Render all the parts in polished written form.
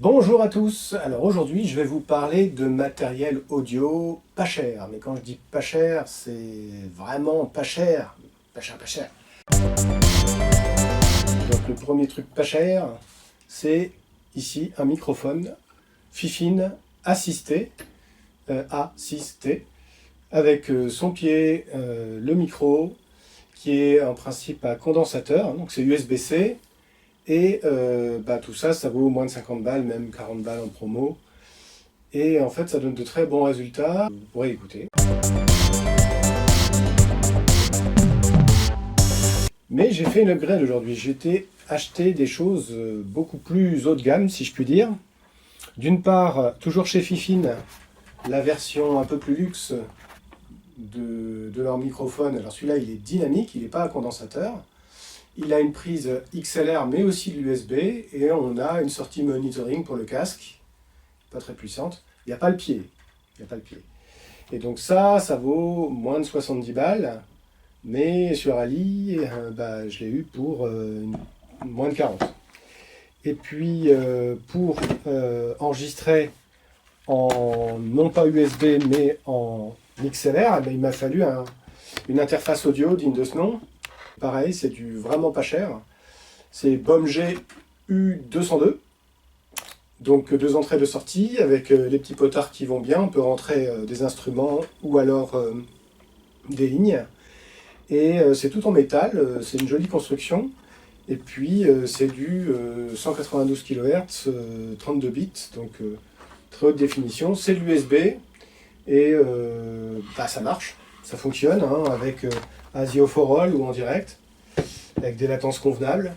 Bonjour à tous, alors aujourd'hui je vais vous parler de matériel audio pas cher, mais quand je dis pas cher, c'est vraiment pas cher, pas cher, pas cher. Donc le premier truc pas cher, c'est ici un microphone Fifine assisté, assisté, avec son pied, le micro, qui est en principe à condensateur, donc c'est USB-C, et tout ça, ça vaut moins de 50 balles, même 40 balles en promo. Et en fait, ça donne de très bons résultats. Vous pourrez écouter. Mais j'ai fait une upgrade aujourd'hui. J'ai été acheter des choses beaucoup plus haut de gamme, si je puis dire. D'une part, toujours chez Fifine, la version un peu plus luxe de leur microphone. Alors celui-là, il est dynamique, il n'est pas à condensateur. Il a une prise XLR mais aussi de l'USB et on a une sortie monitoring pour le casque, pas très puissante. Il n'y a pas le pied. Il n'y a pas le pied. Et donc ça vaut moins de 70 balles, mais sur Ali, je l'ai eu pour moins de 40. Et puis pour enregistrer en non pas USB mais en XLR, il m'a fallu une interface audio digne de ce nom. Pareil, c'est du vraiment pas cher. C'est Bomg U202. Donc 2 entrées, 2 sorties, avec les petits potards qui vont bien. On peut rentrer des instruments ou alors des lignes. Et c'est tout en métal, c'est une jolie construction. Et puis c'est du 192 kHz, 32 bits, donc très haute définition. C'est de l'USB et ça marche, ça fonctionne avec ASIO for All ou en direct, avec des latences convenables.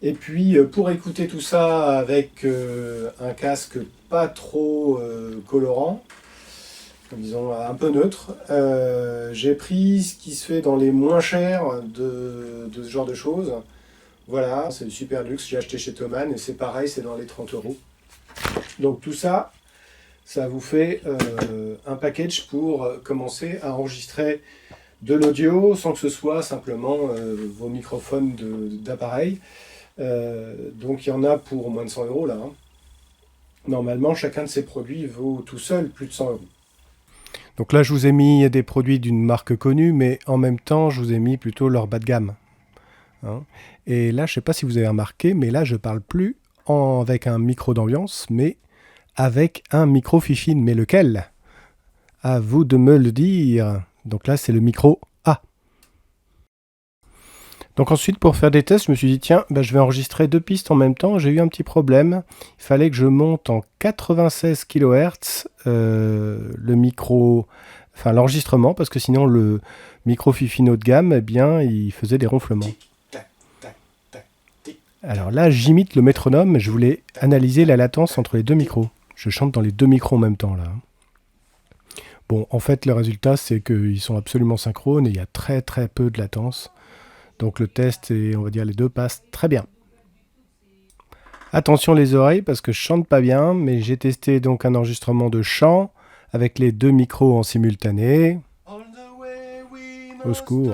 Et puis pour écouter tout ça avec un casque pas trop colorant, disons un peu neutre, j'ai pris ce qui se fait dans les moins chers de ce genre de choses. Voilà, c'est du super luxe, j'ai acheté chez Thomann et c'est pareil, c'est dans les 30 €. Donc tout ça, ça vous fait un package pour commencer à enregistrer de l'audio sans que ce soit simplement vos microphones d'appareil. Donc il y en a pour moins de 100 € là. Normalement, chacun de ces produits vaut tout seul plus de 100 €. Donc là, je vous ai mis des produits d'une marque connue, mais en même temps, je vous ai mis plutôt leur bas de gamme. Et là, je ne sais pas si vous avez remarqué, mais là, je parle plus avec un micro d'ambiance, mais avec un micro Fifine. Mais lequel? À vous de me le dire. Donc là, c'est le micro A. Donc ensuite, pour faire des tests, je me suis dit, tiens, je vais enregistrer 2 pistes en même temps. J'ai eu un petit problème. Il fallait que je monte en 96 kHz le micro, enfin l'enregistrement, parce que sinon le micro Fifine haut de gamme, il faisait des ronflements. Alors là, j'imite le métronome. Je voulais analyser la latence entre les deux micros. Je chante dans les 2 micros en même temps là. Bon, en fait, le résultat, c'est qu'ils sont absolument synchrones et il y a très très peu de latence. Donc le test et on va dire les deux passent très bien. Attention les oreilles parce que je chante pas bien, mais j'ai testé donc un enregistrement de chant avec les 2 micros en simultané. Au secours,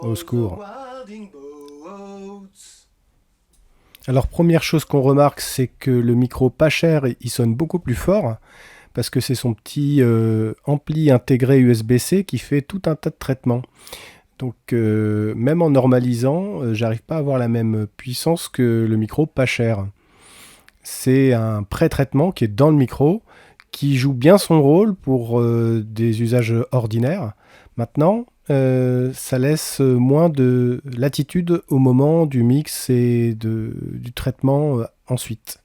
au secours. Alors première chose qu'on remarque, c'est que le micro pas cher, il sonne beaucoup plus fort parce que c'est son petit ampli intégré USB-C qui fait tout un tas de traitements. Donc même en normalisant, j'arrive pas à avoir la même puissance que le micro pas cher. C'est un pré-traitement qui est dans le micro, qui joue bien son rôle pour des usages ordinaires. Maintenant, ça laisse moins de latitude au moment du mix et du traitement ensuite.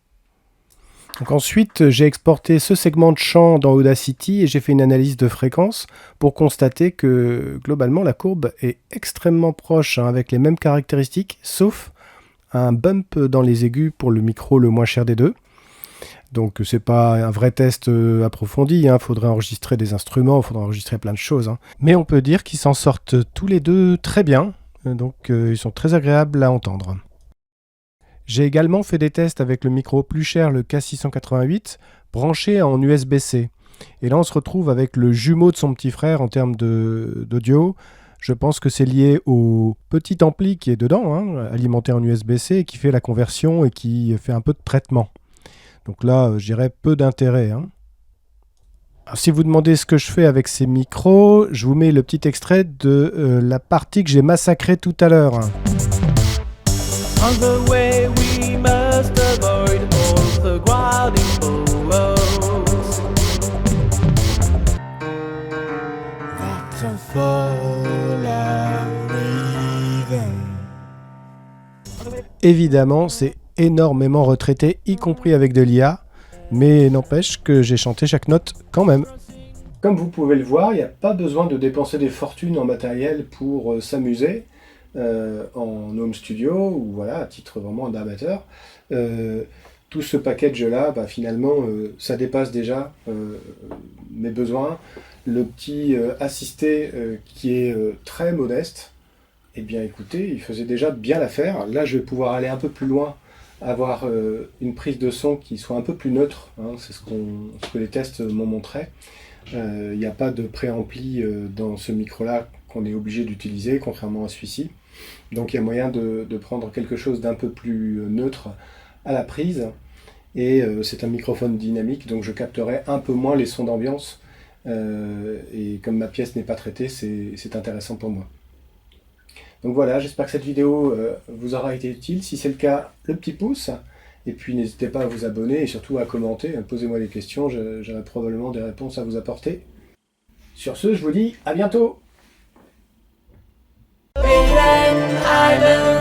Donc ensuite, j'ai exporté ce segment de chant dans Audacity et j'ai fait une analyse de fréquence pour constater que globalement la courbe est extrêmement proche avec les mêmes caractéristiques, sauf un bump dans les aigus pour le micro le moins cher des deux. Donc c'est pas un vrai test approfondi, faudrait enregistrer des instruments, il faudrait enregistrer plein de choses. Mais on peut dire qu'ils s'en sortent tous les deux très bien, donc ils sont très agréables à entendre. J'ai également fait des tests avec le micro plus cher, le K688, branché en USB-C. Et là on se retrouve avec le jumeau de son petit frère en termes d'audio. Je pense que c'est lié au petit ampli qui est dedans, alimenté en USB-C, et qui fait la conversion et qui fait un peu de traitement. Donc là, je dirais peu d'intérêt, hein. Alors, si vous demandez ce que je fais avec ces micros, je vous mets le petit extrait de la partie que j'ai massacrée tout à l'heure. On the way we must avoid all the grinding blows. Évidemment, c'est énormément retraité, y compris avec de l'IA, mais n'empêche que j'ai chanté chaque note quand même. Comme vous pouvez le voir, il n'y a pas besoin de dépenser des fortunes en matériel pour s'amuser en home studio ou voilà, à titre vraiment d'amateur. Tout ce package-là, finalement, ça dépasse déjà mes besoins. Le petit assisté qui est très modeste, eh bien écoutez, il faisait déjà bien l'affaire. Là, je vais pouvoir aller un peu plus loin, avoir une prise de son qui soit un peu plus neutre, hein, c'est ce que les tests m'ont montré. Il n'y a pas de préampli dans ce micro-là qu'on est obligé d'utiliser, contrairement à celui-ci. Donc il y a moyen de prendre quelque chose d'un peu plus neutre à la prise. Et c'est un microphone dynamique, donc je capterai un peu moins les sons d'ambiance. Et comme ma pièce n'est pas traitée, c'est intéressant pour moi. Donc voilà, j'espère que cette vidéo vous aura été utile. Si c'est le cas, le petit pouce. Et puis n'hésitez pas à vous abonner et surtout à commenter. Posez-moi des questions, j'aurai probablement des réponses à vous apporter. Sur ce, je vous dis à bientôt! I